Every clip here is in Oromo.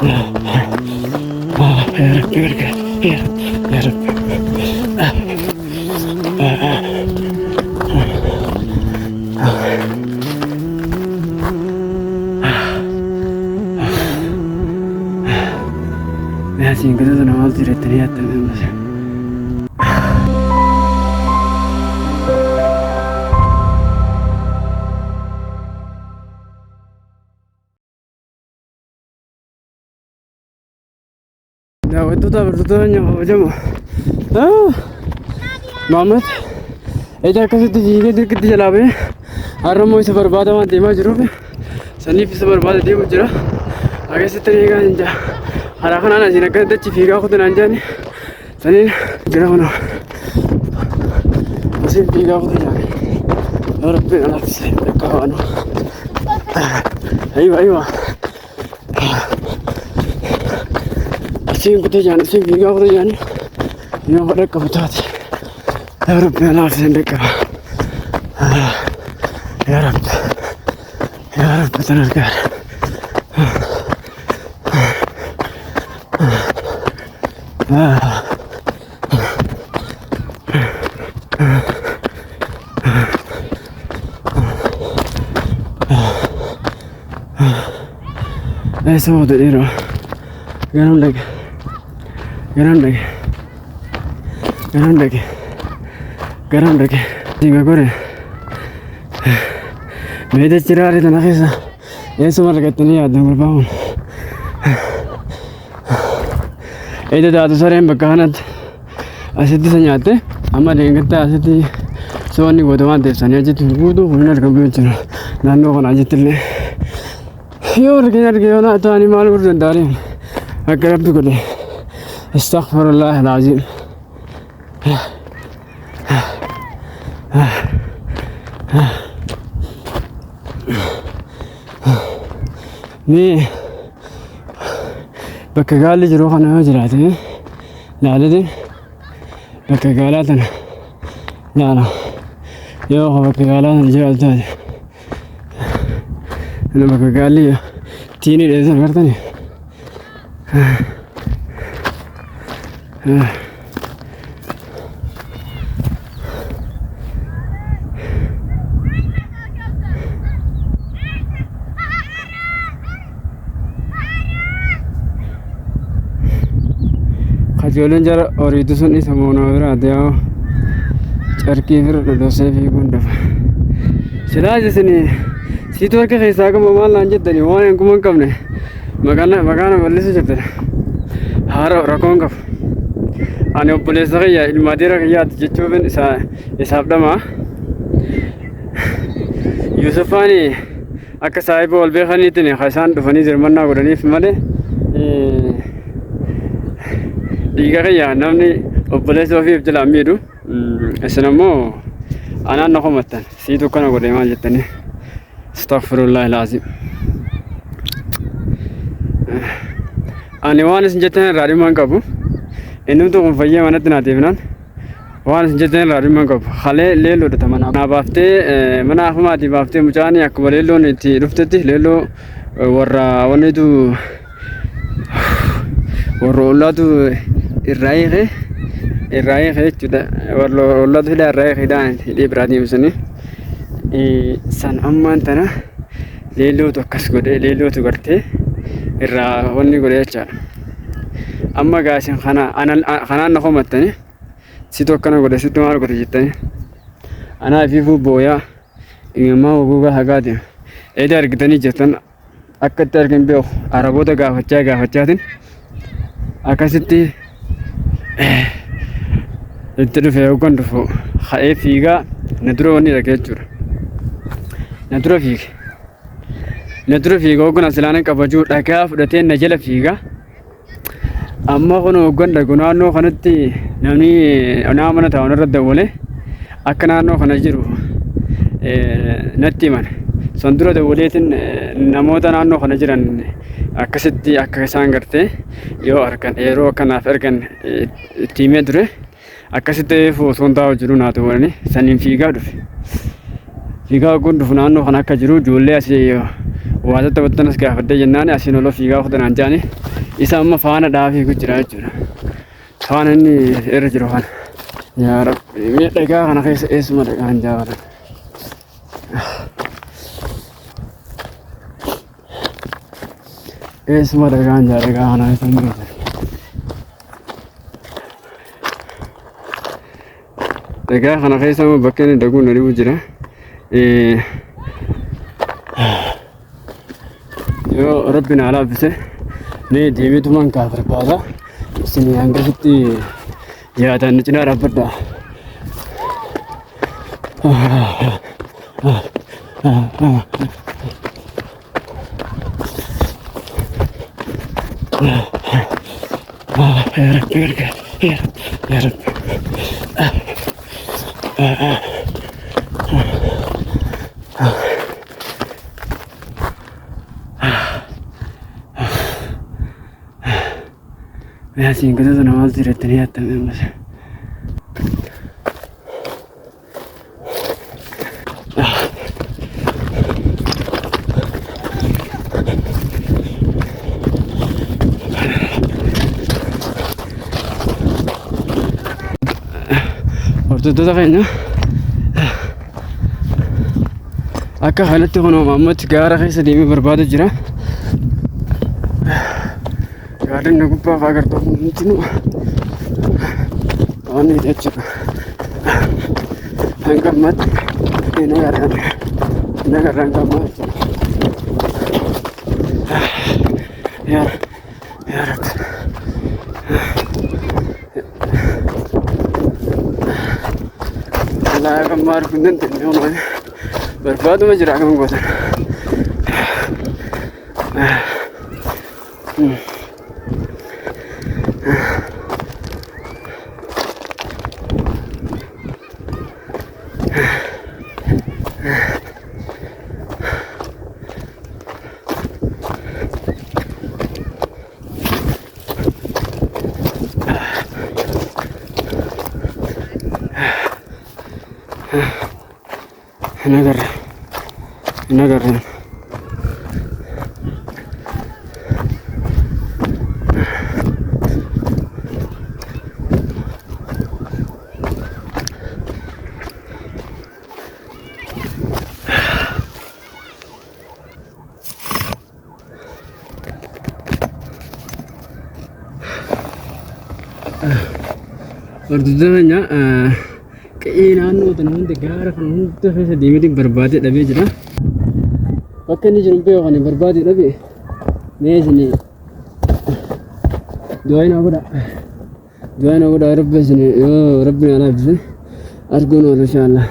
يا رب يرجع، يا رب. Yasin كده أنا عملت التريات تمام. لا ودوتا بردوتا وجمع محمد إذا كنت تيجي دير كده جلابه هرمو سفر بعد ما ديما جروبه سني في سفر بعد ديما جرا आगे से तरीका इंजा हराखना ना जिना कहते चिफिका खुद ना जाने सनी जरा होना उसी फिका खुद जाने और पे अलग से कहानो अय्वा उसी खुद जाने उसी फिका खुद जाने ये वाले कबूतर और पे अलग से देखा यार पता नहीं क्या ऐसा होता है रो गरम लगे जिंगा करे मेरे चिरा रहे थे ना कैसा ऐसा मर गया तो नहीं याद नहीं पाऊँ इधर दादू सारे बकानत असिद्धि संजाते हमारे इंगते असिद्धि सोनी को तो वहाँ देव सनी अजित गुडू हुनर कंप्यूटर नानो को अजित ले योर के ना तो अनिमाल को जंदारे अगर अब को ले अस्तगफिरुल्लाह अज़ीम मैं बक्कागाली जरूर खाना हो जराते हैं लाले दिन बक्कागाला तना लाना यो बक्कागाला जराते हैं ना बक्कागाली तीन ही रेज़र करते हैं खजोलन जरा और इधर सुनी समोना वगैरह आते हो चरकी फिर डोसे भी गुंडा चला जैसे नहीं सीतोर के खिसा का मोबाइल लांचे तरी वहाँ इनको मन कम नहीं मकाना बल्ले से चलते हार रखूँगा आने पुलिस का या इल्मादिरा का याद जिच्चो बिन इसाब डमा यूसुफानी अक्का साहिब बोल बेखनी तने खासान दुफनी जर्मन ना गुरनी फिमले diga kaya namni obboleessa ofii jala miidhu isin ammoo anaan na komatan siitu kana godhe maal jettanii astaghfirullah alazim ani waan isin jettan raadimaan qabu innumtu kun fayyee manatti naatiifnaan waan isin jettan raadimaan qabu halee leelloodha tamanaa naa baaftee mana afumaatii baaftee mucaanii akkuma leelloon itti dhuftetti leelloo warra wannitu warra ollaatu الرأي جدا والله ده الرأي ده اللي برادي مسني سان أمان تنا ليلو تكس قدي ليلو تقرتي الرا وني قدي أشار أما قاسين خنا نخو متني سيتو كنا قدي سيتو مار قدي جتني أنا في فو بويا إنما وجوجا هقادي إذا ركضني جتن أكتر كم بيو عربو ده قافتشاتين أكاسيتي itti dhufee yookaan dhufu ka'ee fiigaa na dura wanni dhagee jira na dura fiiga hoggan asilaana qabajuu dhagaa fudhatee na jala fiiga amma kun hoggan dhagu naannoo kanatti namni nama mana taa'u irra dawwale akka naannoo kana jiru natti himan san dura dawwaleetiin namoota naannoo kana jiran akkasitti akka isaan gartee yoo argan yeroo akkanaaf ergan itti himee ture akkasitti fotoon taa'u jiru naa ta'uudhaani saniin fiigaa dhufe fiigaa hoggan dhufu naannoo kana akka jiru ijoollee asii waata taphattanas gaafadde jennaan asiin ol ofii gaafa fudhan anjaani isa amma faana dhaafii ku jira jechuudha. Faana inni irra jiru kana. Yaa Rabbi mee dhagaa kana keessa eessuma dhagaan jaawatan. Eessuma dhagaan jaa dhagaa kana keessa mul'ata. Dhagaa kana keessa amma bakka inni dhaguun dhalibu jira. Yoo Rabbi na laaffise mee deemitumaan kaa barbaada. Isin hangasitti yaadaan ni cinaa dhaabbadha. Ya Rabbi gargaar, ya Rabbi. Yasin kita tu nama sih reteni atas memang. Waktu tu tak kayaknya. Akka halat tu kono Muhammad gara kayak sedih berbadu jira. Garden na guppa agar to mutinu ani dechcha hangam mat ina garan mat ya Rab Allah kamar kundan tenyo man berbadu majra kam gosa Nagar. Ordudanya keinginan itu nanti gara kan untuk saya di meeting berbadi tapi jera. Pakai ni jumpa orang ni berbadi tapi ni sini doain aku dah Rabbi sini yo Rabbi Allah sini argono insyaallah.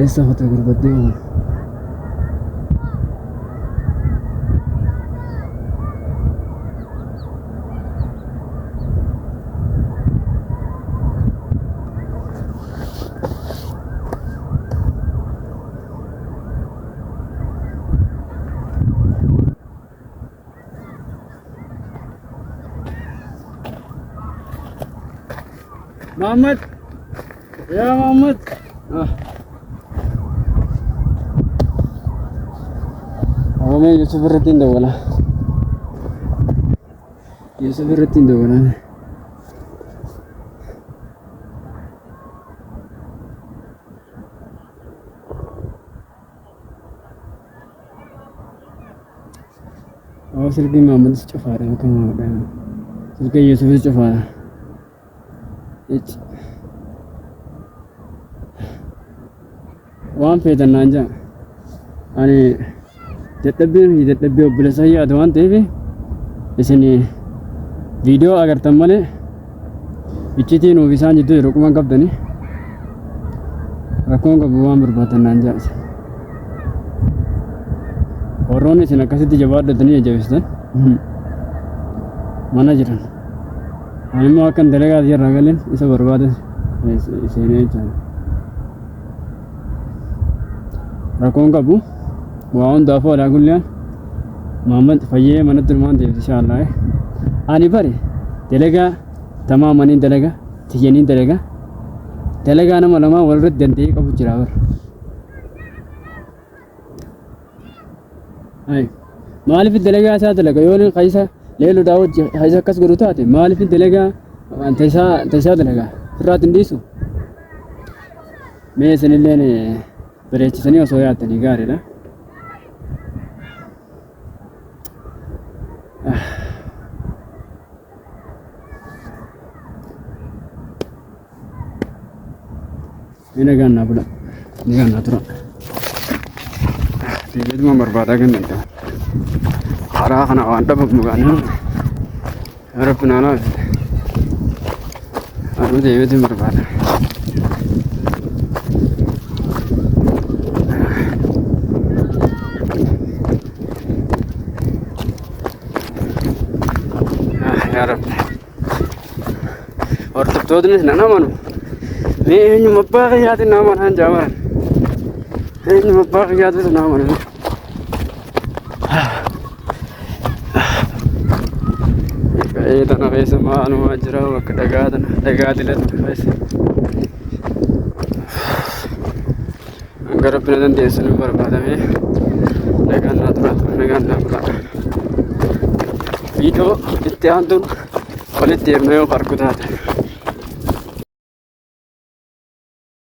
ऐसा होता है गुरबत नहीं Muhammad ya Muhammad मैं यूसुफ रतीन दोगला और सिर्फ मोहम्मद से चुफा रहे हैं कहाँ हो गया सिर्फ यूसुफ से चुफा रहा वहाँ पे इतना जा अरे dadhabbii obboleessa yaadu waan ta'eef isin viidiyoo agartan malee iccitiin nuuf isaan jidduu yeroo quban qabdani rakkoon qabu waan barbaatan naan jaa'isa warroonni isin akkasitti jabaadhatanii jabeessitan mana jiran ani immoo akkan dalagaa irraa galeen isa barbaada seenee jechaan rakkoon qabu waa hundaafuu alaa kulliaan Muhammad fayyee mana durmaan deemti inshaallah. Ani bari dalagaa tamaamanii dalagaa tiyyanii dalagaa nama lamaa walirratti danda'ee qabu jira bara. Maaliif dalagaa isaa dalaga yoo qaisa leelo daawwat qaisa akkas godhu taate maaliif dalagaa taisaa dalagaa irraatti hin dhiisu. Mee isinilleen bareechisanii osoo yaattanii gaariidha. Ini ganna pula, ini ganna turun. Tiga cuma berbeda kan itu. Arah kana anda bukan. Arah penana. Aduh tiga cuma berbeda. Ya Rab. Orang tu ni nana manu. Ini mappak yatin nama han jaman. Ini mappak yatin nama ni. Ini tanah biasa mana wajar awak dagadilan biasa. Anggar penelan desa ni berbeda ni. Dagan pula. Video itu antun, kulit tiap nayo parkutat.